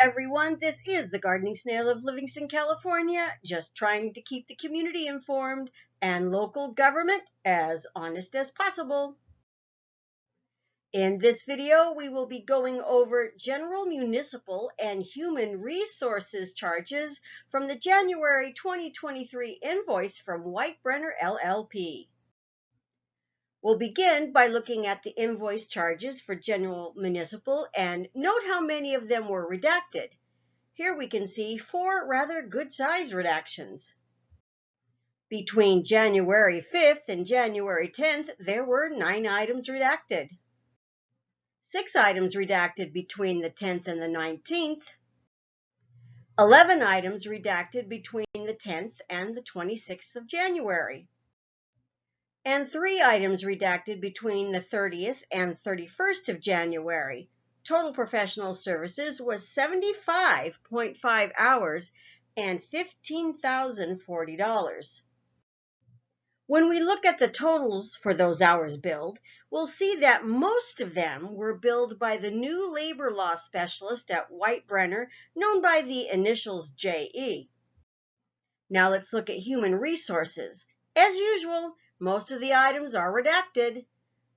everyone, this is the Gardening Snail of Livingston, California, just trying to keep the community informed and local government as honest as possible. In this video, we will be going over general municipal and human resources charges from the January 2023 invoice from Brenner LLP. We'll begin by looking at the invoice charges for general municipal and note how many of them were redacted. Here we can see 4 rather good-sized redactions. Between January 5th and January 10th, there were 9 items redacted. 6 items redacted between the 10th and the 19th. 11 items redacted between the 10th and the 26th of January. And 3 items redacted between the 30th and 31st of January. Total professional services was 75.5 hours and $15,040. When we look at the totals for those hours billed, we'll see that most of them were billed by the new labor law specialist at Brenner, known by the initials JE. Now let's look at human resources. As usual, most of the items are redacted.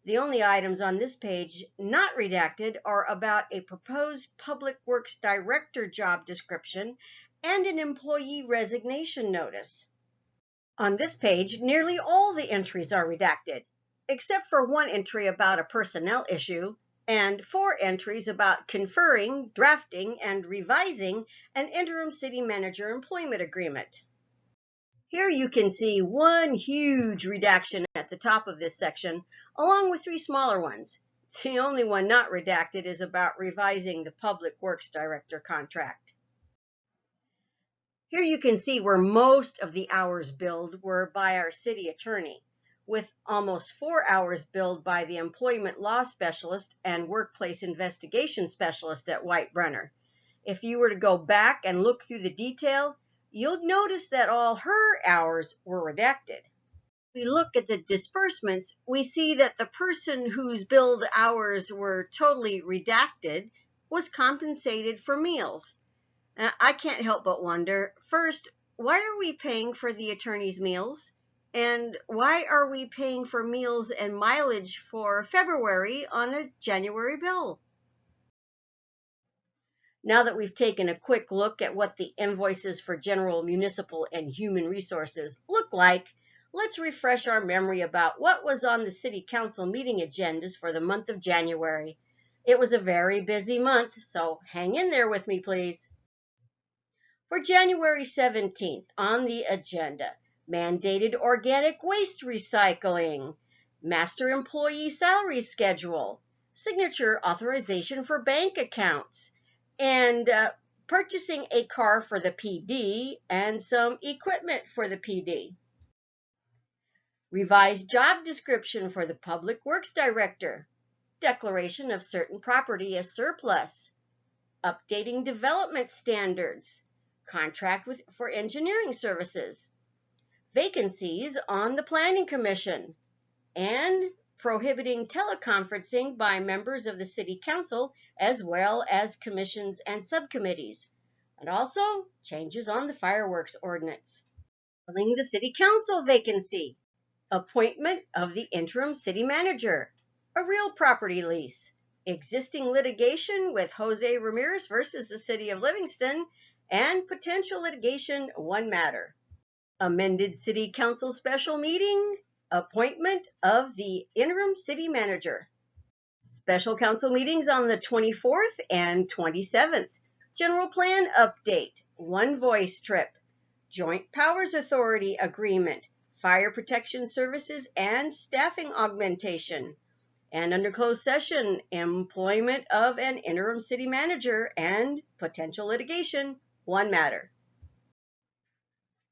The only items on this page not redacted are about a proposed Public Works Director job description and an employee resignation notice. On this page, nearly all the entries are redacted, except for 1 entry about a personnel issue and 4 entries about conferring, drafting, and revising an interim city manager employment agreement. Here you can see 1 huge redaction at the top of this section, along with 3 smaller ones. The only one not redacted is about revising the Public Works Director contract. Here you can see where most of the hours billed were by our city attorney, with almost 4 hours billed by the employment law specialist and workplace investigation specialist at Brenner. If you were to go back and look through the detail, you'll notice that all her hours were redacted. If we look at the disbursements, we see that the person whose billed hours were totally redacted was compensated for meals. Now, I can't help but wonder, first, why are we paying for the attorney's meals? And why are we paying for meals and mileage for February on a January bill? Now that we've taken a quick look at what the invoices for general municipal and human resources look like, let's refresh our memory about what was on the City Council meeting agendas for the month of January. It was a very busy month, so hang in there with me, please. For January 17th, on the agenda, mandated organic waste recycling, master employee salary schedule, signature authorization for bank accounts, and purchasing a car for the PD and some equipment for the PD. Revised job description for the Public Works Director. Declaration of certain property as surplus. Updating development standards. Contract for engineering services. Vacancies on the Planning Commission. And prohibiting teleconferencing by members of the City Council as well as commissions and subcommittees, and also changes on the fireworks ordinance. Filling the City Council vacancy, appointment of the interim city manager, a real property lease, existing litigation with Jose Ramirez versus the City of Livingston, and potential litigation 1 matter. Amended City Council special meeting, appointment of the interim city manager. Special council meetings on the 24th and 27th. General plan update, 1 voice trip, joint powers authority agreement, fire protection services and staffing augmentation. And under closed session, employment of an interim city manager and potential litigation, 1 matter.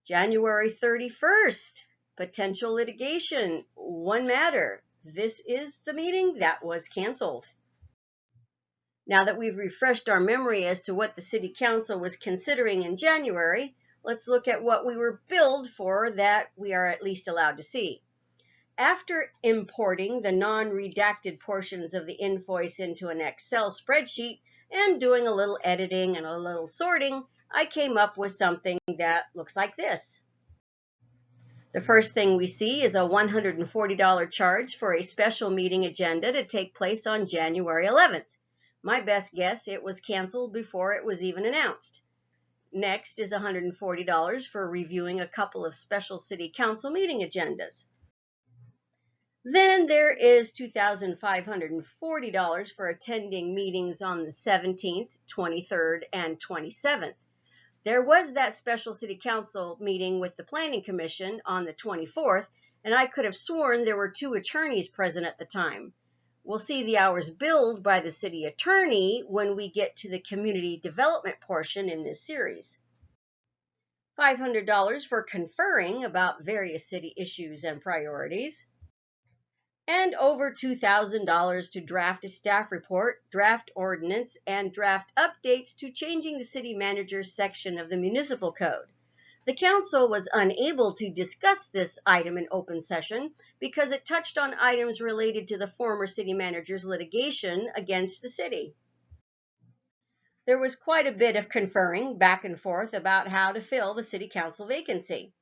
January 31st. Potential litigation, 1 matter. This is the meeting that was canceled. Now that we've refreshed our memory as to what the City Council was considering in January, let's look at what we were billed for that we are at least allowed to see. After importing the non-redacted portions of the invoice into an Excel spreadsheet and doing a little editing and a little sorting, I came up with something that looks like this. The first thing we see is a $140 charge for a special meeting agenda to take place on January 11th. My best guess, it was canceled before it was even announced. Next is $140 for reviewing a couple of special city council meeting agendas. Then there is $2,540 for attending meetings on the 17th, 23rd, and 27th. There was that special city council meeting with the planning commission on the 24th, and I could have sworn there were 2 attorneys present at the time. We'll see the hours billed by the city attorney when we get to the community development portion in this series. $500 for conferring about various city issues and priorities, and over $2,000 to draft a staff report, draft ordinance, and draft updates to changing the city manager's section of the municipal code. The council was unable to discuss this item in open session because it touched on items related to the former city manager's litigation against the city. There was quite a bit of conferring back and forth about how to fill the city council vacancy,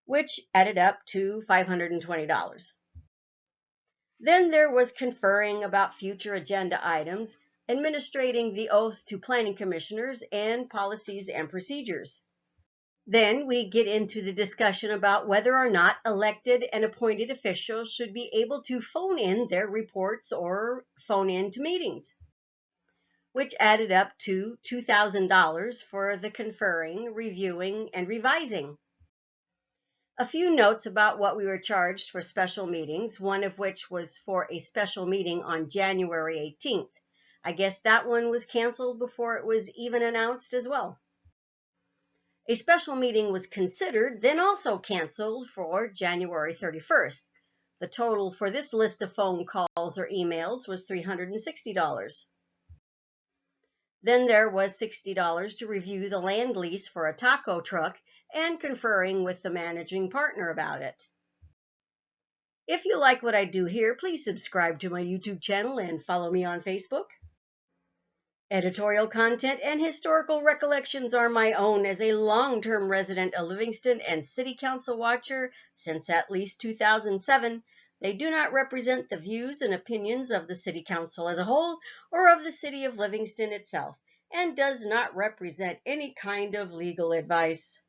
which added up to $520. Then there was conferring about future agenda items, administrating the oath to planning commissioners, and policies and procedures. Then we get into the discussion about whether or not elected and appointed officials should be able to phone in their reports or phone in to meetings, which added up to $2,000 for the conferring, reviewing, and revising. A few notes about what we were charged for special meetings, one of which was for a special meeting on January 18th. I guess that one was canceled before it was even announced as well. A special meeting was considered, then also canceled for January 31st. The total for this list of phone calls or emails was $360. Then there was $60 to review the land lease for a taco truck and conferring with the managing partner about it. If you like what I do here, please subscribe to my YouTube channel and follow me on Facebook. Editorial content and historical recollections are my own as a long-term resident of Livingston and City Council watcher since at least 2007. They do not represent the views and opinions of the City Council as a whole or of the City of Livingston itself, and does not represent any kind of legal advice.